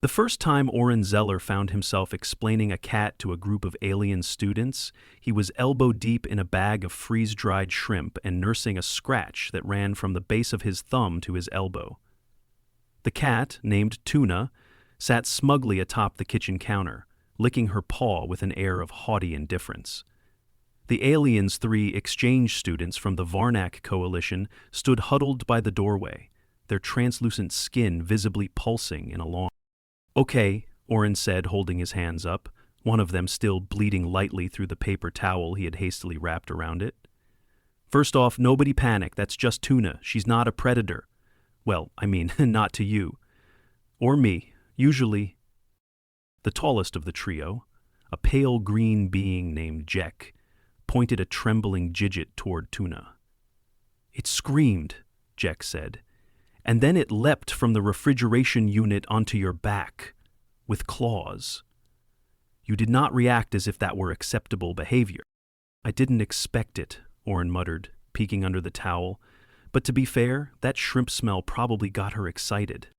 The first time Oren Zeller found himself explaining a cat to a group of alien students, he was elbow-deep in a bag of freeze-dried shrimp and nursing a scratch that ran from the base of his thumb to his elbow. The cat, named Tuna, sat smugly atop the kitchen counter, licking her paw with an air of haughty indifference. The aliens' 3 exchange students from the Varnak coalition stood huddled by the doorway, their translucent skin visibly pulsing in alarm. "Okay," Oren said, holding his hands up, one of them still bleeding lightly through the paper towel he had hastily wrapped around it. "First off, nobody panic, that's just Tuna. She's not a predator. Well, I mean, not to you. Or me, usually." The tallest of the trio, a pale green being named Jek, pointed a trembling digit toward Tuna. "It screamed," Jek said, "and then it leapt from the refrigeration unit onto your back, with claws. You did not react as if that were acceptable behavior." "I didn't expect it," Oren muttered, peeking under the towel, but to be fair, that shrimp smell probably got her excited.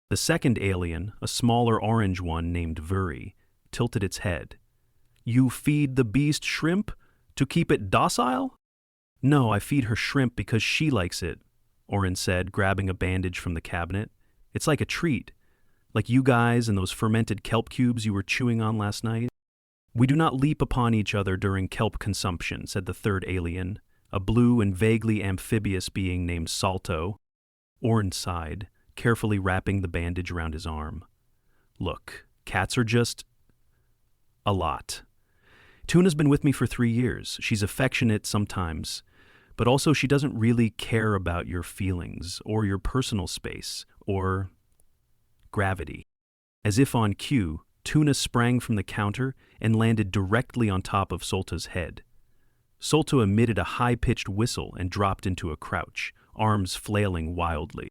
The second alien, a smaller orange one named Vuri, tilted its head. "You feed the beast shrimp? To keep it docile?" "No, I feed her shrimp because she likes it," Oren said, grabbing a bandage from the cabinet. "It's like a treat, like you guys and those fermented kelp cubes you were chewing on last night." "We do not leap upon each other during kelp consumption," said the third alien, a blue and vaguely amphibious being named Salto. Oren sighed, carefully wrapping the bandage around his arm. "Look, cats are just a lot. Tuna's been with me for 3 years. She's affectionate sometimes, but also she doesn't really care about your feelings or your personal space or gravity." As if on cue, Tuna sprang from the counter and landed directly on top of Solta's head. Solta emitted a high-pitched whistle and dropped into a crouch, arms flailing wildly.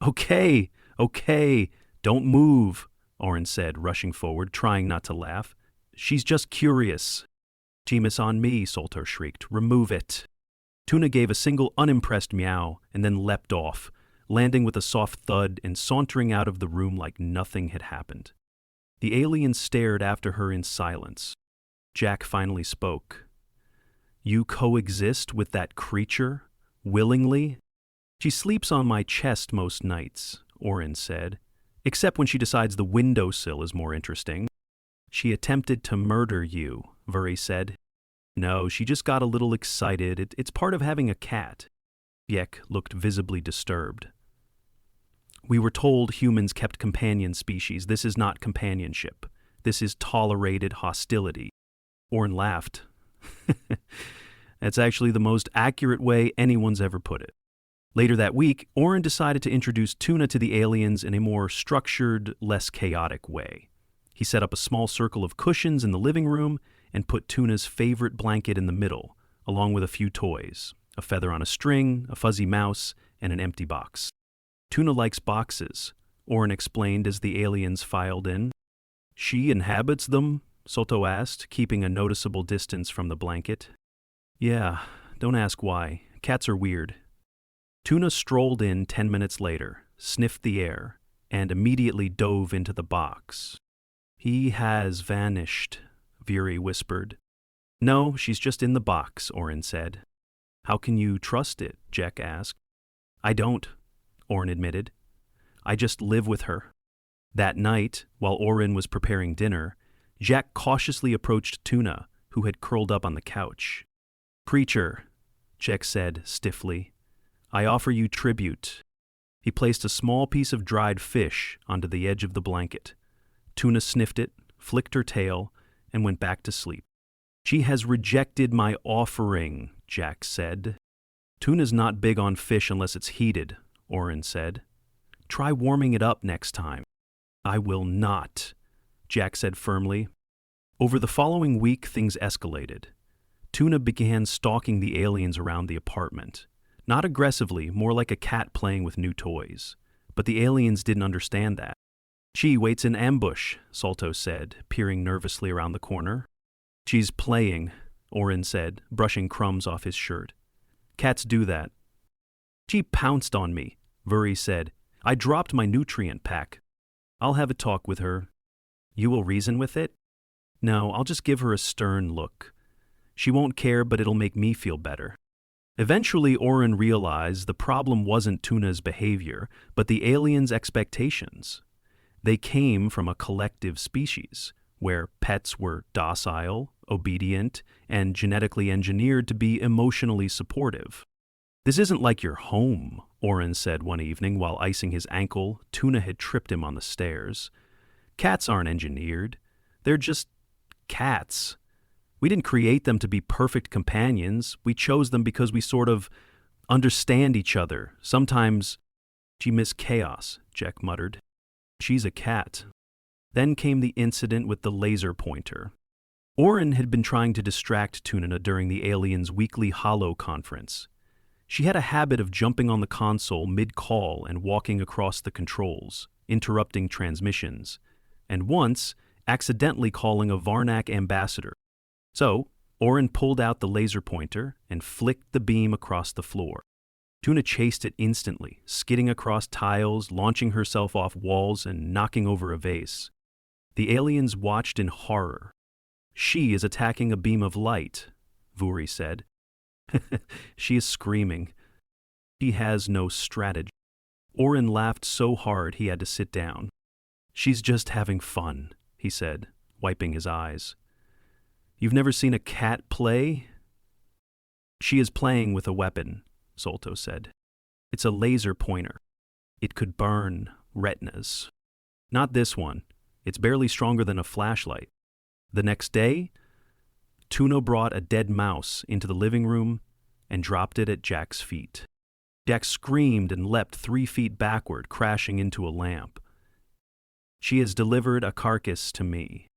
Okay, don't move," Oren said, rushing forward, trying not to laugh. "She's just curious." "Jeemus on me," Solta shrieked. "Remove it." Tuna gave a single unimpressed meow and then leapt off, landing with a soft thud and sauntering out of the room like nothing had happened. The alien stared after her in silence. Jack finally spoke. "You coexist with that creature? Willingly?" "She sleeps on my chest most nights," Oren said, "except when she decides the windowsill is more interesting." "She attempted to murder you," Vuri said. "No, she just got a little excited. It's part of having a cat." Yek looked visibly disturbed. "We were told humans kept companion species. This is not companionship. This is tolerated hostility." Oren laughed. "That's actually the most accurate way anyone's ever put it." Later that week, Oren decided to introduce Tuna to the aliens in a more structured, less chaotic way. He set up a small circle of cushions in the living room and put Tuna's favorite blanket in the middle, along with a few toys, a feather on a string, a fuzzy mouse, and an empty box. "Tuna likes boxes," Oren explained as the aliens filed in. "She inhabits them?" Soto asked, keeping a noticeable distance from the blanket. "Yeah, don't ask why. Cats are weird." Tuna strolled in 10 minutes later, sniffed the air, and immediately dove into the box. "He has vanished," Vuri whispered. "No, she's just in the box," Oren said. "How can you trust it?" Jack asked. "I don't," Oren admitted. "I just live with her." That night, while Oren was preparing dinner, Jack cautiously approached Tuna, who had curled up on the couch. "Creature," Jack said stiffly, "I offer you tribute." He placed a small piece of dried fish onto the edge of the blanket. Tuna sniffed it, flicked her tail, and went back to sleep. "She has rejected my offering," Jack said. "Tuna's not big on fish unless it's heated," Oren said. "Try warming it up next time." "I will not," Jack said firmly. Over the following week, things escalated. Tuna began stalking the aliens around the apartment. Not aggressively, more like a cat playing with new toys. But the aliens didn't understand that. "She waits in ambush," Salto said, peering nervously around the corner. "She's playing," Oren said, brushing crumbs off his shirt. "Cats do that." "She pounced on me," Vuri said. "I dropped my nutrient pack." I'll have a talk with her. You will reason with it? No, I'll just give her a stern look. She won't care, but it'll make me feel better. Eventually, Oren realized the problem wasn't Tuna's behavior, but the aliens' expectations. They came from a collective species, where pets were docile, obedient, and genetically engineered to be emotionally supportive. This isn't like your home, Oren said one evening while icing his ankle. Tuna had tripped him on the stairs. Cats aren't engineered. They're just cats. We didn't create them to be perfect companions. We chose them because we sort of understand each other. Sometimes she miss chaos, Jack muttered. She's a cat. Then came the incident with the laser pointer. Oren had been trying to distract Tuna during the aliens' weekly Holo conference. She had a habit of jumping on the console mid-call and walking across the controls, interrupting transmissions, and once accidentally calling a Varnak ambassador. So, Oren pulled out the laser pointer and flicked the beam across the floor. Tuna chased it instantly, skidding across tiles, launching herself off walls, and knocking over a vase. The aliens watched in horror. She is attacking a beam of light, Vuri said. She is screaming. She has no strategy. Oren laughed so hard he had to sit down. She's just having fun, he said, wiping his eyes. You've never seen a cat play? She is playing with a weapon, Solto said. It's a laser pointer. It could burn retinas. Not this one. It's barely stronger than a flashlight. The next day, Tuna brought a dead mouse into the living room and dropped it at Jack's feet. Jack screamed and leapt 3 feet backward, crashing into a lamp. She has delivered a carcass to me.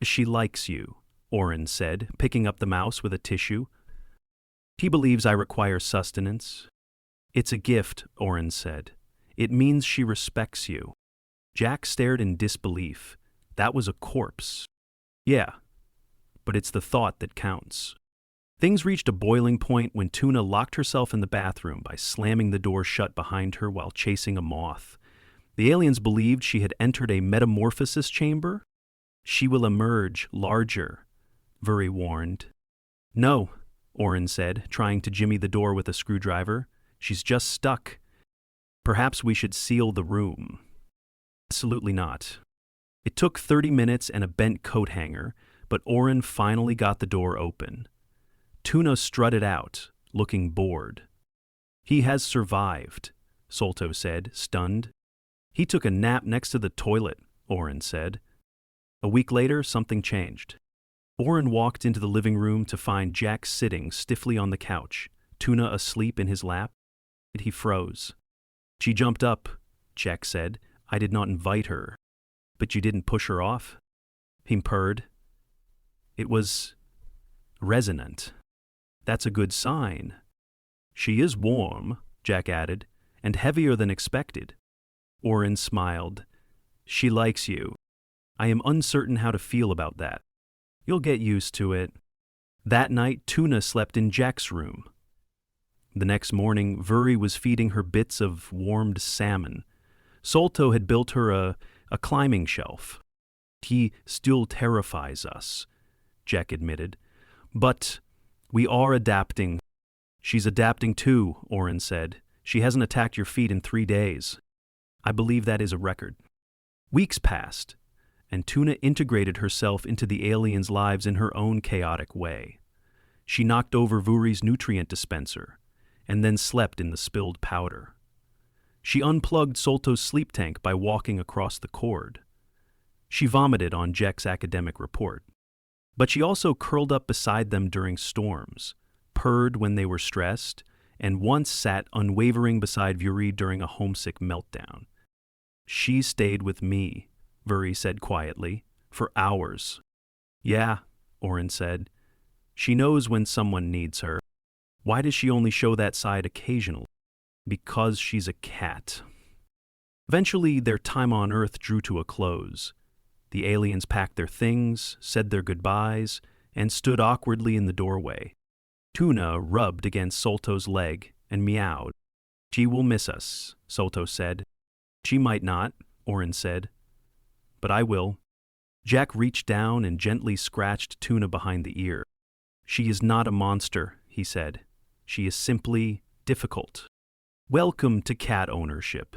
She likes you, Oren said, picking up the mouse with a tissue. He believes I require sustenance. It's a gift, Oren said. It means she respects you. Jack stared in disbelief. That was a corpse. Yeah, but it's the thought that counts. Things reached a boiling point when Tuna locked herself in the bathroom by slamming the door shut behind her while chasing a moth. The aliens believed she had entered a metamorphosis chamber. She will emerge larger, Vuri warned. No, Oren said, trying to jimmy the door with a screwdriver. She's just stuck. Perhaps we should seal the room. Absolutely not. It took 30 minutes and a bent coat hanger, but Oren finally got the door open. Tuna strutted out, looking bored. He has survived, Solto said, stunned. He took a nap next to the toilet, Oren said. A week later, something changed. Oren walked into the living room to find Jack sitting stiffly on the couch, Tuna asleep in his lap. He froze. She jumped up, Jack said. I did not invite her. But you didn't push her off? He purred. It was resonant. That's a good sign. She is warm, Jack added, and heavier than expected. Oren smiled. She likes you. I am uncertain how to feel about that. You'll get used to it. That night, Tuna slept in Jack's room. The next morning, Vuri was feeding her bits of warmed salmon. Solto had built her a climbing shelf. He still terrifies us, Jack admitted. But we are adapting. She's adapting too, Oren said. She hasn't attacked your feet in 3 days. I believe that is a record. Weeks passed, and Tuna integrated herself into the aliens' lives in her own chaotic way. She knocked over Vuri's nutrient dispenser, and then slept in the spilled powder. She unplugged Solto's sleep tank by walking across the cord. She vomited on Jack's academic report. But she also curled up beside them during storms, purred when they were stressed, and once sat unwavering beside Vuri during a homesick meltdown. She stayed with me, Vuri said quietly, for hours. Yeah, Oren said. She knows when someone needs her. Why does she only show that side occasionally? Because she's a cat. Eventually, their time on Earth drew to a close. The aliens packed their things, said their goodbyes, and stood awkwardly in the doorway. Tuna rubbed against Solto's leg and meowed. She will miss us, Solto said. She might not, Oren said. but I will." Jack reached down and gently scratched Tuna behind the ear. "She is not a monster," he said. "She is simply difficult. Welcome to cat ownership."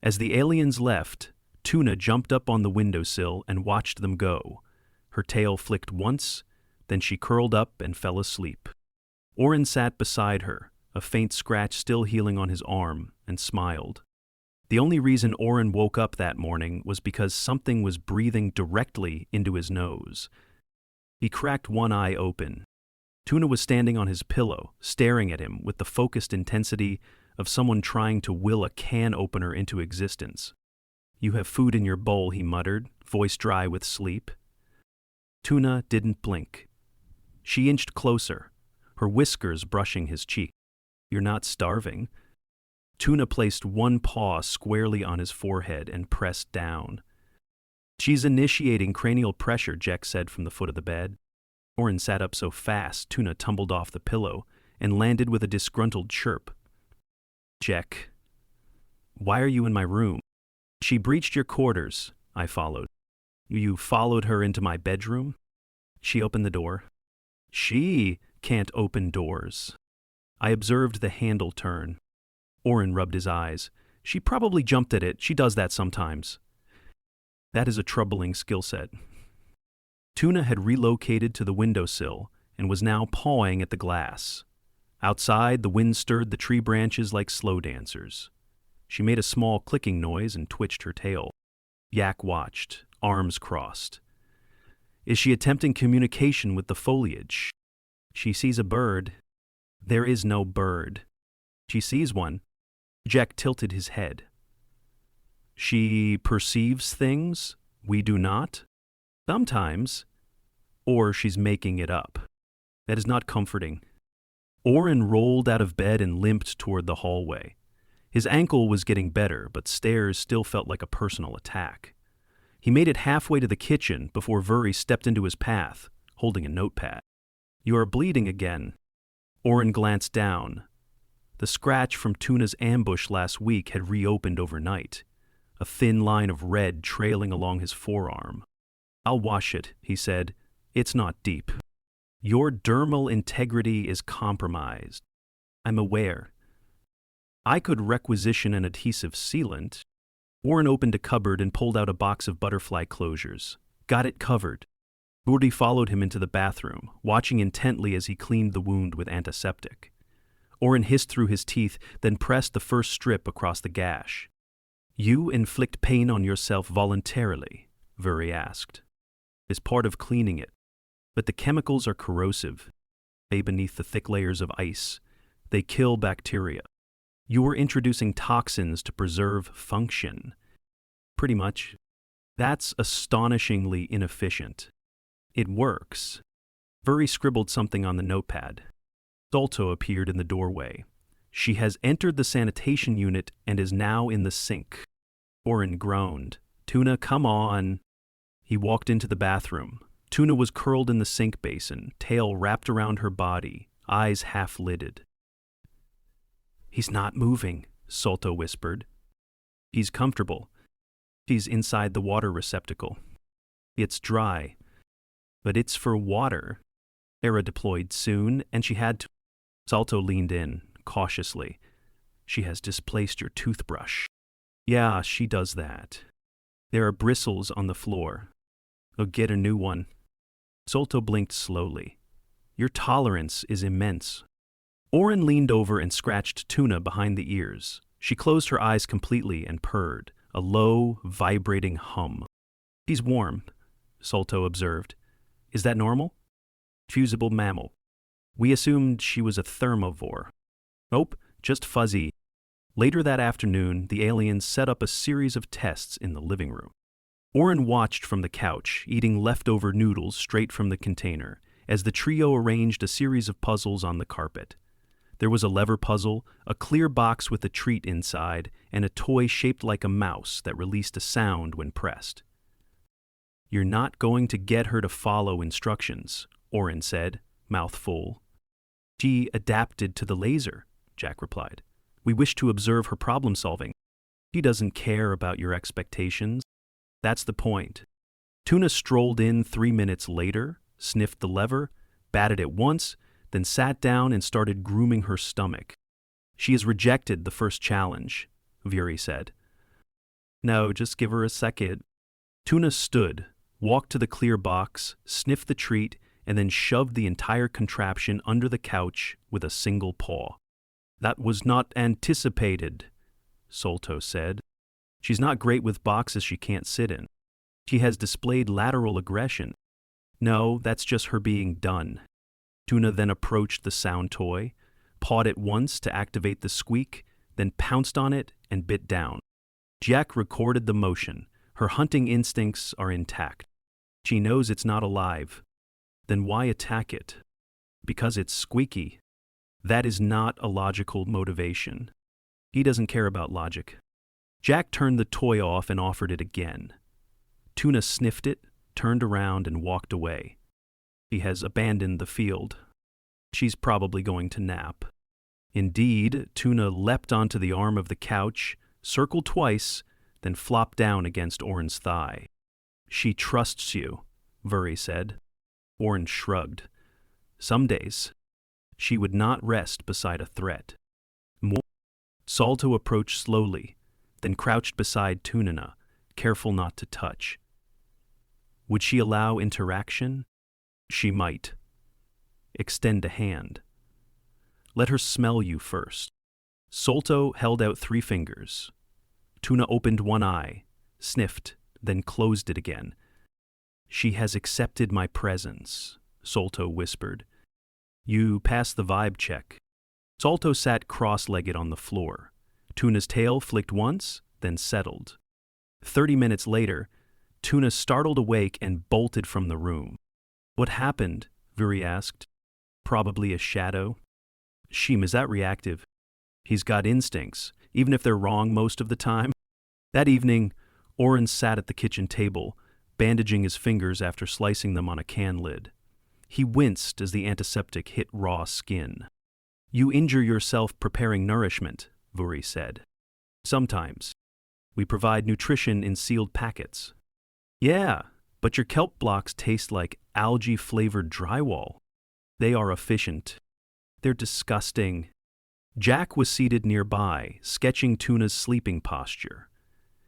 As the aliens left, Tuna jumped up on the windowsill and watched them go. Her tail flicked once, then she curled up and fell asleep. Oren sat beside her, a faint scratch still healing on his arm, and smiled. The only reason Oren woke up that morning was because something was breathing directly into his nose. He cracked one eye open. Tuna was standing on his pillow, staring at him with the focused intensity of someone trying to will a can opener into existence. "You have food in your bowl," he muttered, voice dry with sleep. Tuna didn't blink. She inched closer, her whiskers brushing his cheek. "You're not starving." Tuna placed one paw squarely on his forehead and pressed down. "She's initiating cranial pressure," Jack said from the foot of the bed. Oren sat up so fast, Tuna tumbled off the pillow and landed with a disgruntled chirp. "Jack, why are you in my room?" "She breached your quarters," I followed. "You followed her into my bedroom?" "She opened the door." "She can't open doors." I observed the handle turn. Oren rubbed his eyes. "She probably jumped at it. She does that sometimes." "That is a troubling skill set." Tuna had relocated to the windowsill and was now pawing at the glass. Outside, the wind stirred the tree branches like slow dancers. She made a small clicking noise and twitched her tail. Yak watched, arms crossed. "Is she attempting communication with the foliage?" "She sees a bird." "There is no bird." "She sees one." Jack tilted his head. "She perceives things we do not?" "Sometimes." "Or she's making it up." "That is not comforting." Oren rolled out of bed and limped toward the hallway. His ankle was getting better, but stairs still felt like a personal attack. He made it halfway to the kitchen before Vuri stepped into his path, holding a notepad. "You are bleeding again." Oren glanced down. The scratch from Tuna's ambush last week had reopened overnight, a thin line of red trailing along his forearm. "I'll wash it," he said. "It's not deep." "Your dermal integrity is compromised." "I'm aware." "I could requisition an adhesive sealant." Oren opened a cupboard and pulled out a box of butterfly closures. "Got it covered." Vuri followed him into the bathroom, watching intently as he cleaned the wound with antiseptic. Oren hissed through his teeth, then pressed the first strip across the gash. "You inflict pain on yourself voluntarily?" Vuri asked. "It's part of cleaning it. But the chemicals are corrosive. They beneath the thick layers of ice. They kill bacteria. You are introducing toxins to preserve function." "Pretty much." "That's astonishingly inefficient." "It works." Vuri scribbled something on the notepad. Salto appeared in the doorway. "She has entered the sanitation unit and is now in the sink." Oren groaned. "Tuna, come on." He walked into the bathroom. Tuna was curled in the sink basin, tail wrapped around her body, eyes half-lidded. "He's not moving," Salto whispered. "He's comfortable. He's inside the water receptacle. It's dry. But it's for water." Era deployed soon, and she had to. Salto leaned in, cautiously. "She has displaced your toothbrush." "Yeah, she does that. There are bristles on the floor. Oh, get a new one." Salto blinked slowly. "Your tolerance is immense." Oren leaned over and scratched Tuna behind the ears. She closed her eyes completely and purred, a low, vibrating hum. "She's warm," Salto observed. "Is that normal?" "Fusible mammal. We assumed she was a thermivore." "Nope, just fuzzy." Later that afternoon, the aliens set up a series of tests in the living room. Oren watched from the couch, eating leftover noodles straight from the container, as the trio arranged a series of puzzles on the carpet. There was a lever puzzle, a clear box with a treat inside, and a toy shaped like a mouse that released a sound when pressed. "You're not going to get her to follow instructions," Oren said, mouth full. "She adapted to the laser," Jack replied. "We wish to observe her problem-solving. She doesn't care about your expectations." That's the point. Tuna strolled in 3 minutes later, sniffed the lever, batted it once, then sat down and started grooming her stomach. She has rejected the first challenge, Vuri said. No, just give her a second. Tuna stood, walked to the clear box, sniffed the treat, and then shoved the entire contraption under the couch with a single paw. That was not anticipated, Solto said. She's not great with boxes she can't sit in. She has displayed lateral aggression. No, that's just her being done. Tuna then approached the sound toy, pawed it once to activate the squeak, then pounced on it and bit down. Jack recorded the motion. Her hunting instincts are intact. She knows it's not alive. Then why attack it? Because it's squeaky. That is not a logical motivation. He doesn't care about logic. Jack turned the toy off and offered it again. Tuna sniffed it, turned around, and walked away. She has abandoned the field. She's probably going to nap. Indeed, Tuna leapt onto the arm of the couch, circled twice, then flopped down against Oren's thigh. She trusts you, Vuri said. Oren shrugged. Some days. She would not rest beside a threat. Solto approached slowly, then crouched beside Tuna, careful not to touch. Would she allow interaction? She might. Extend a hand. Let her smell you first. Solto held out 3 fingers. Tuna opened one eye, sniffed, then closed it again. She has accepted my presence, Solto whispered. You passed the vibe check. Solto sat cross-legged on the floor. Tuna's tail flicked once, then settled. 30 minutes later, Tuna startled awake and bolted from the room. What happened? Vuri asked. Probably a shadow. Sheem, is that reactive? He's got instincts, even if they're wrong most of the time. That evening, Oren sat at the kitchen table, bandaging his fingers after slicing them on a can lid. He winced as the antiseptic hit raw skin. You injure yourself preparing nourishment, Vuri said. Sometimes. We provide nutrition in sealed packets. Yeah, but your kelp blocks taste like algae-flavored drywall. They are efficient. They're disgusting. Jack was seated nearby, sketching Tuna's sleeping posture.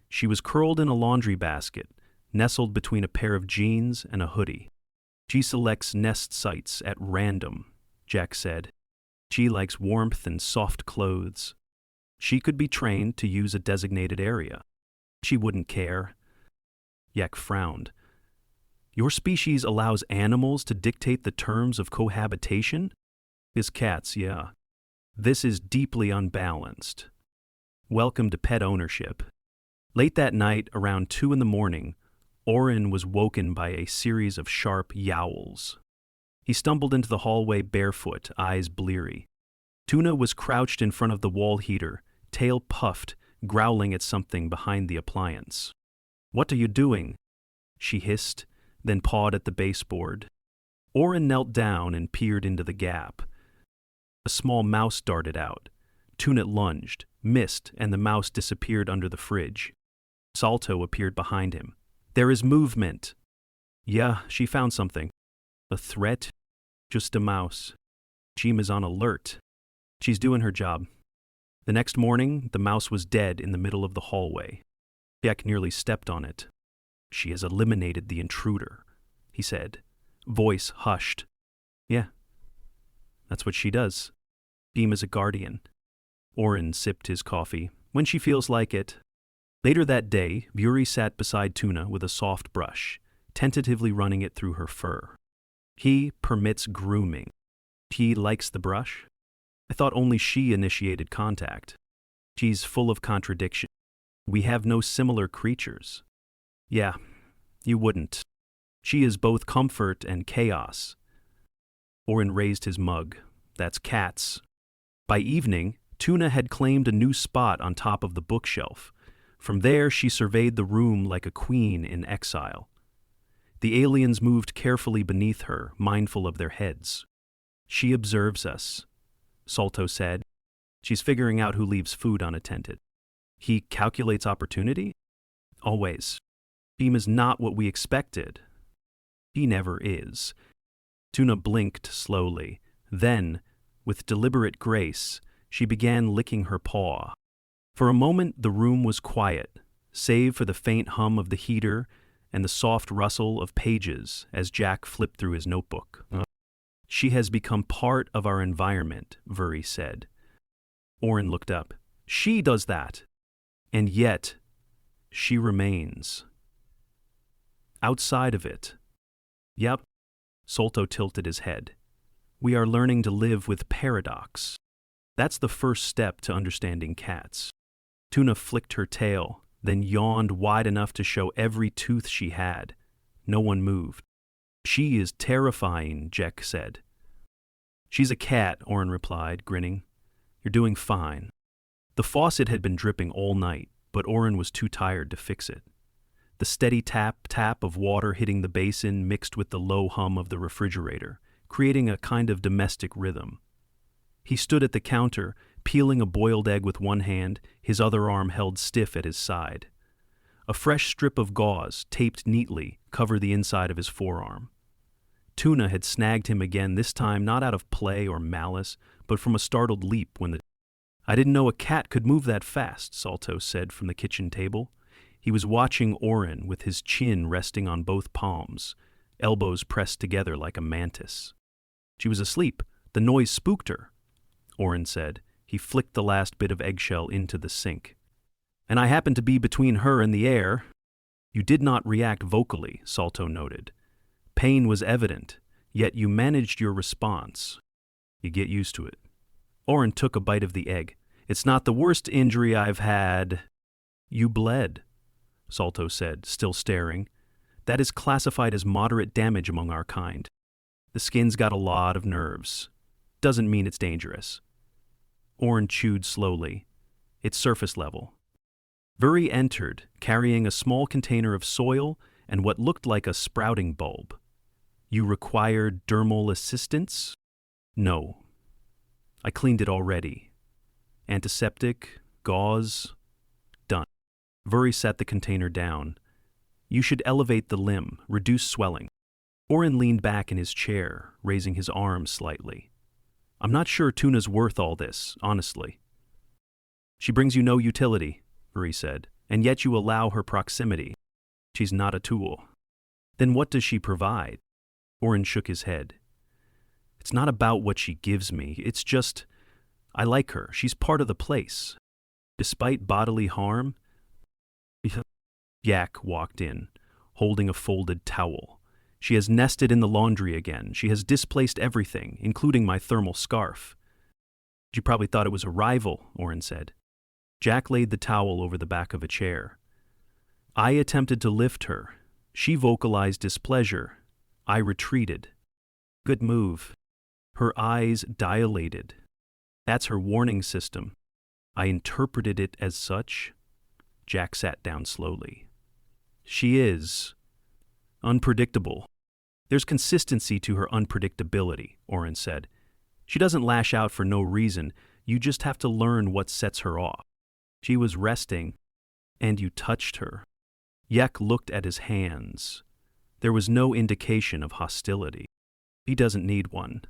She was curled in a laundry basket, nestled between a pair of jeans and a hoodie. She selects nest sites at random, Jack said. She likes warmth and soft clothes. She could be trained to use a designated area. She wouldn't care. Jack frowned. Your species allows animals to dictate the terms of cohabitation? His cats, yeah. This is deeply unbalanced. Welcome to pet ownership. Late that night, around 2 a.m, Oren was woken by a series of sharp yowls. He stumbled into the hallway barefoot, eyes bleary. Tuna was crouched in front of the wall heater, tail puffed, growling at something behind the appliance. What are you doing? She hissed, then pawed at the baseboard. Oren knelt down and peered into the gap. A small mouse darted out. Tuna lunged, missed, and the mouse disappeared under the fridge. Salto appeared behind him. There is movement. Yeah, she found something. A threat? Just a mouse. Sheem is on alert. She's doing her job. The next morning, the mouse was dead in the middle of the hallway. Jack nearly stepped on it. She has eliminated the intruder, he said. Voice hushed. Yeah, that's what she does. Sheem is a guardian. Oren sipped his coffee, when she feels like it. Later that day, Vuri sat beside Tuna with a soft brush, tentatively running it through her fur. He permits grooming. He likes the brush. I thought only she initiated contact. She's full of contradiction. We have no similar creatures. Yeah, you wouldn't. She is both comfort and chaos. Oren raised his mug. That's cats. By evening, Tuna had claimed a new spot on top of the bookshelf. From there, she surveyed the room like a queen in exile. The aliens moved carefully beneath her, mindful of their heads. She observes us, Salto said. She's figuring out who leaves food unattended. He calculates opportunity? Always. Team is not what we expected. He never is. Tuna blinked slowly. Then, with deliberate grace, she began licking her paw. For a moment the room was quiet, save for the faint hum of the heater and the soft rustle of pages as Jack flipped through his notebook. She has become part of our environment, Vuri said. Oren looked up. She does that. And yet, she remains. Outside of it. Yep. Solto tilted his head. We are learning to live with paradox. That's the first step to understanding cats. Tuna flicked her tail, then yawned wide enough to show every tooth she had. No one moved. She is terrifying, Jack said. She's a cat, Oren replied, grinning. You're doing fine. The faucet had been dripping all night, but Oren was too tired to fix it. The steady tap of water hitting the basin mixed with the low hum of the refrigerator, creating a kind of domestic rhythm. He stood at the counter, peeling a boiled egg with one hand, his other arm held stiff at his side. A fresh strip of gauze, taped neatly, covered the inside of his forearm. Tuna had snagged him again, this time not out of play or malice, but from a startled leap when I didn't know a cat could move that fast, Solto said from the kitchen table. He was watching Oren with his chin resting on both palms, elbows pressed together like a mantis. She was asleep. The noise spooked her, Oren said. He flicked the last bit of eggshell into the sink. And I happened to be between her and the air. You did not react vocally, Solto noted. Pain was evident, yet you managed your response. You get used to it. Oren took a bite of the egg. It's not the worst injury I've had. You bled, Solto said, still staring. That is classified as moderate damage among our kind. The skin's got a lot of nerves. Doesn't mean it's dangerous. Oren chewed slowly. It's surface level. Vuri entered, carrying a small container of soil and what looked like a sprouting bulb. You required dermal assistance? No. I cleaned it already. Antiseptic, gauze, done. Vuri set the container down. You should elevate the limb, reduce swelling. Oren leaned back in his chair, raising his arms slightly. I'm not sure Tuna's worth all this, honestly. She brings you no utility, Vuri said, and yet you allow her proximity. She's not a tool. Then what does she provide? Oren shook his head. It's not about what she gives me, it's just, I like her, she's part of the place. Despite bodily harm, Yak walked in, holding a folded towel. She has nested in the laundry again. She has displaced everything, including my thermal scarf. You probably thought it was a rival, Oren said. Jack laid the towel over the back of a chair. I attempted to lift her. She vocalized displeasure. I retreated. Good move. Her eyes dilated. That's her warning system. I interpreted it as such. Jack sat down slowly. She is unpredictable. There's consistency to her unpredictability, Oren said. She doesn't lash out for no reason. You just have to learn what sets her off. She was resting, and you touched her. Yak looked at his hands. There was no indication of hostility. He doesn't need one.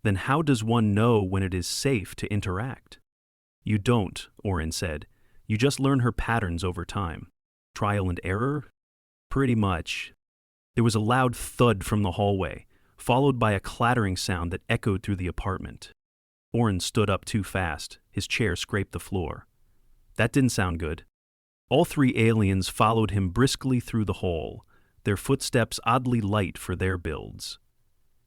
Then how does one know when it is safe to interact? You don't, Oren said. You just learn her patterns over time. Trial and error? Pretty much. There was a loud thud from the hallway, followed by a clattering sound that echoed through the apartment. Oren stood up too fast. His chair scraped the floor. That didn't sound good. All three aliens followed him briskly through the hall, their footsteps oddly light for their builds.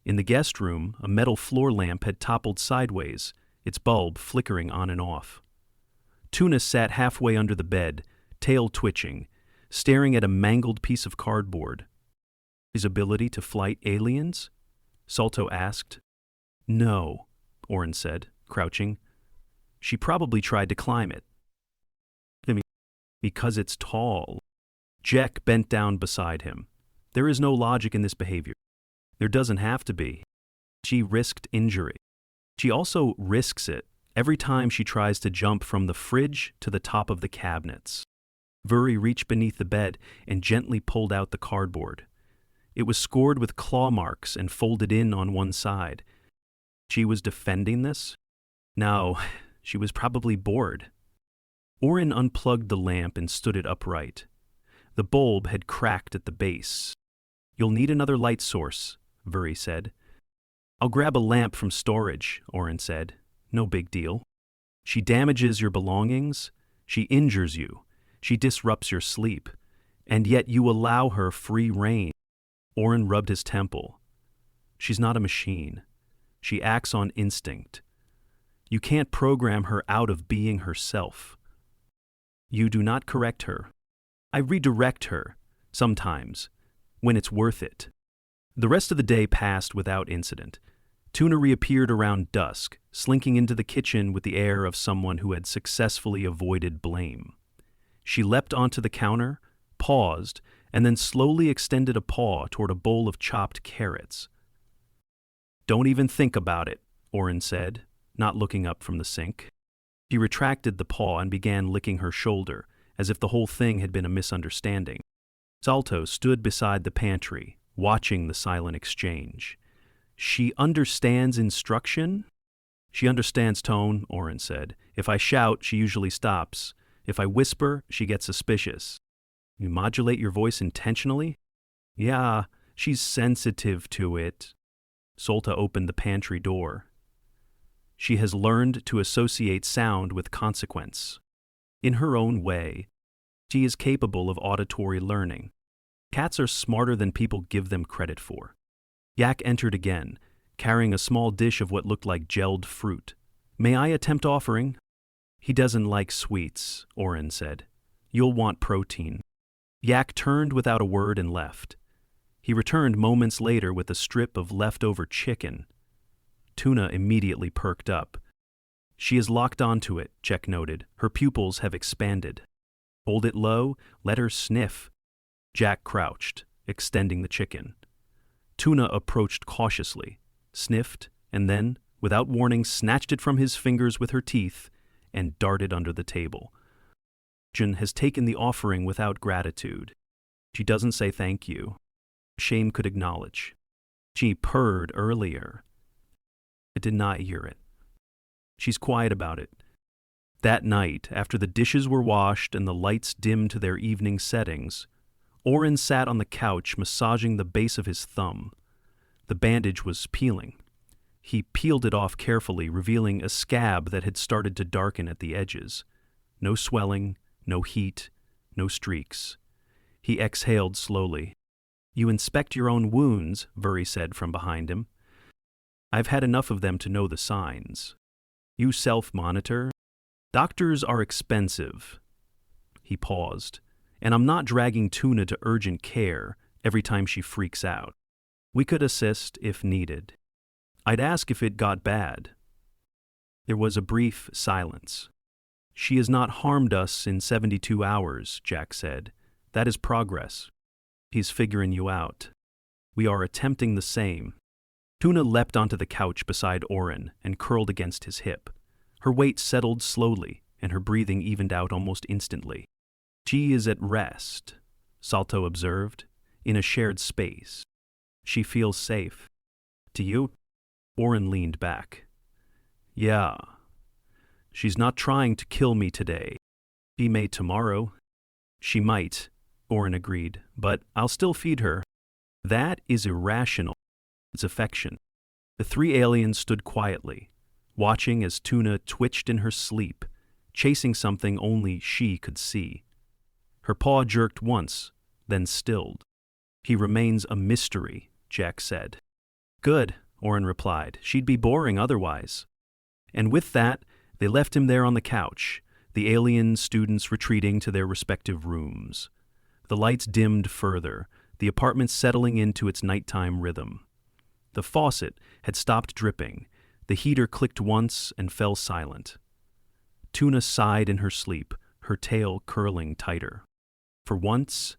In the guest room, a metal floor lamp had toppled sideways, its bulb flickering on and off. Tuna sat halfway under the bed, tail twitching, staring at a mangled piece of cardboard. His ability to fight aliens? Solto asked. No, Oren said, crouching. She probably tried to climb it. Because it's tall. Jack bent down beside him. There is no logic in this behavior. There doesn't have to be. She risked injury. She also risks it every time she tries to jump from the fridge to the top of the cabinets. Vuri reached beneath the bed and gently pulled out the cardboard. It was scored with claw marks and folded in on one side. She was defending this? No, she was probably bored. Oren unplugged the lamp and stood it upright. The bulb had cracked at the base. You'll need another light source, Vuri said. I'll grab a lamp from storage, Oren said. No big deal. She damages your belongings. She injures you. She disrupts your sleep. And yet you allow her free rein. Oren rubbed his temple. She's not a machine. She acts on instinct. You can't program her out of being herself. You do not correct her. I redirect her, sometimes, when it's worth it. The rest of the day passed without incident. Tuna reappeared around dusk, slinking into the kitchen with the air of someone who had successfully avoided blame. She leapt onto the counter, paused, and then slowly extended a paw toward a bowl of chopped carrots. Don't even think about it, Oren said, not looking up from the sink. She retracted the paw and began licking her shoulder, as if the whole thing had been a misunderstanding. Salto stood beside the pantry, watching the silent exchange. She understands instruction? She understands tone, Oren said. If I shout, she usually stops. If I whisper, she gets suspicious. You modulate your voice intentionally? Yeah, she's sensitive to it. Solta opened the pantry door. She has learned to associate sound with consequence. In her own way, she is capable of auditory learning. Cats are smarter than people give them credit for. Yak entered again, carrying a small dish of what looked like gelled fruit. May I attempt offering? He doesn't like sweets, Oren said. You'll want protein. Yak turned without a word and left. He returned moments later with a strip of leftover chicken. Tuna immediately perked up. She is locked onto it, Jack noted. Her pupils have expanded. Hold it low, let her sniff. Jack crouched, extending the chicken. Tuna approached cautiously, sniffed, and then, without warning, snatched it from his fingers with her teeth and darted under the table. Jen has taken the offering without gratitude. She doesn't say thank you. Shame could acknowledge. She purred earlier. I did not hear it. She's quiet about it. That night, after the dishes were washed and the lights dimmed to their evening settings, Oren sat on the couch massaging the base of his thumb. The bandage was peeling. He peeled it off carefully, revealing a scab that had started to darken at the edges. No swelling, no heat, no streaks. He exhaled slowly. You inspect your own wounds, Vuri said from behind him. I've had enough of them to know the signs. You self-monitor? Doctors are expensive. He paused. And I'm not dragging Tuna to urgent care every time she freaks out. We could assist if needed. I'd ask if it got bad. There was a brief silence. She has not harmed us in 72 hours, Jack said. That is progress. He's figuring you out. We are attempting the same. Tuna leapt onto the couch beside Oren and curled against his hip. Her weight settled slowly, and her breathing evened out almost instantly. She is at rest, Salto observed, in a shared space. She feels safe. Do you? Oren leaned back. Yeah. She's not trying to kill me today. She may tomorrow. She might, Oren agreed, but I'll still feed her. That is irrational. It's affection. The three aliens stood quietly, watching as Tuna twitched in her sleep, chasing something only she could see. Her paw jerked once, then stilled. He remains a mystery, Jack said. Good, Oren replied. She'd be boring otherwise. And with that, they left him there on the couch, the alien students retreating to their respective rooms. The lights dimmed further, the apartment settling into its nighttime rhythm. The faucet had stopped dripping. The heater clicked once and fell silent. Tuna sighed in her sleep, her tail curling tighter. For once,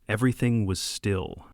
everything was still.